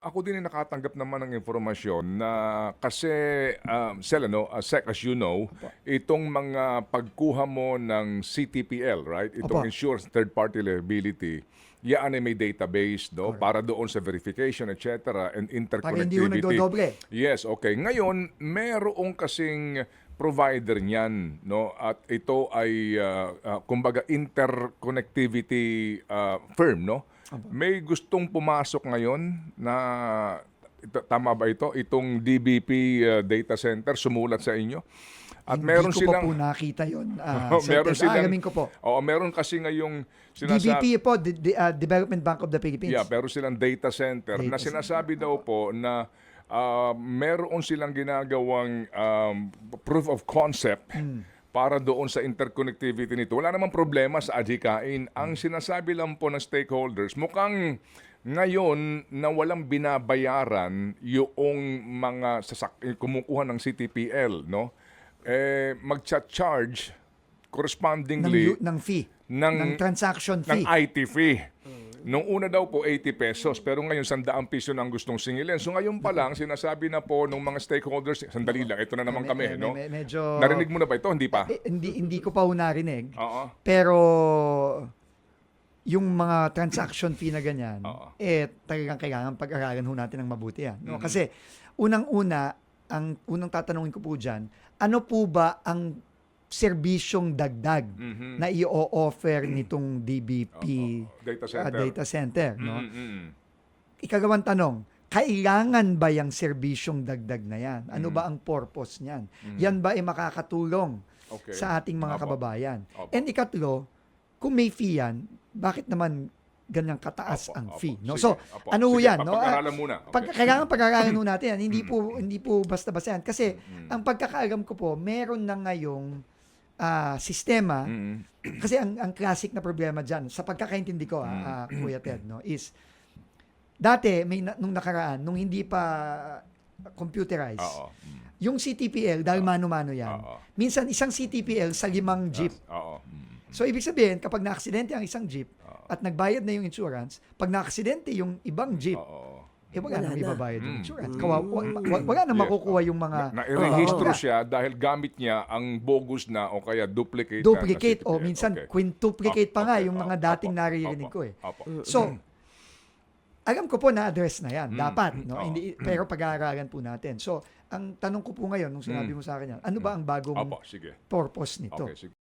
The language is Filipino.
Ako din ay nakatanggap naman ng impormasyon na kasi, Sel, Sec, as you know, Opo. itong mga pagkuha mo ng CTPL, right? Itong Opo. insurance third-party liability, yan ay may database, no? Para doon sa verification, etc. and Para hindi ho interconnectivity. nagdodoble. Yes, okay. Ngayon, merong kasing provider niyan, no? At ito ay kumbaga interconnectivity firm, no? May gustong pumasok ngayon na tama ba ito? Itong DBP data center sumulat sa inyo. At meron Hindi ko silang pa po nakita yun. meron silang Alamin ko po. Oo, meron kasi ngayong DBP po, Development Bank of the Philippines. Yeah, pero silang data center na Data sinasabi daw po na meron silang ginagawang proof of concept para doon sa interconnectivity nito. Wala namang problema sa adhikain. Ang sinasabi lang po ng stakeholders, mukhang ngayon na walang binabayaran yung mga kumukuha ng CTPL, no? Magcha-charge correspondingly ng fee. ng Ng transaction ng fee. IT fee. Nung una daw po 80 pesos, pero ngayon 100 piso na ang gustong singilin. So ngayon pa lang, sinasabi na po ng mga stakeholders, sandali lang, ito na naman kami, no? Medyo, Narinig mo na ba ito? Hindi pa? hindi ko pa ho narinig. Oo. Pero yung mga transaction fee na ganyan, Oo. talagang kailangan pag-aralan ho natin ng mabuti yan. No? Kasi unang-una, ang unang tatanungin ko po dyan, ano po ba ang serbisyong dagdag na i-offer nitong DBP Data center. no? Mm-mm. Ikagawang tanong, kailangan ba yung serbisyong dagdag na yan? Ano ba ang purpose niyan? Yan ba ay makakatulong Okay. sa ating mga Opo. kababayan? Opo. And ikatlo, kung may fee yan, bakit naman ganyang kataas Opo, ang opo. fee? No? Sige, So, opo. ano ho Sige, yan? No? papag-aralan muna. Okay. Kailangan pag-aralan ho natin yan. Hindi po basta-basta yan. Kasi, ang pagkakaalam ko po, meron na ngayong sistema. Kasi ang classic na problema dyan, sa pagkakaintindi ko, Kuya Ted, no, is, dati, nung nakaraan, nung hindi pa computerized, Oo. yung CTPL, dahil mano-mano yan, Oo. minsan isang CTPL sa 5 jeep. Oo. So, ibig sabihin, kapag na-aksidente ang isang jeep at nagbayad na yung insurance, pag na-aksidente yung ibang jeep, Oo. wala nang ibabayad yung insurance. Wala nang Yes, makukuha yung mga... Na-rehistro Wala. siya dahil gamit niya ang bogus na o kaya duplicate Duplicate na o CTPL. minsan Okay. quintuplicate pa nga Okay. yung mga dating naririnig ko eh. Opo. So, alam ko po na-address na yan. Dapat. No? Oo. Pero pag-aaralan po natin. So, ang tanong ko po ngayon, nung sinabi mo sa akin yan, ano ba ang bagong Opo, sige. purpose nito? Okay, sige.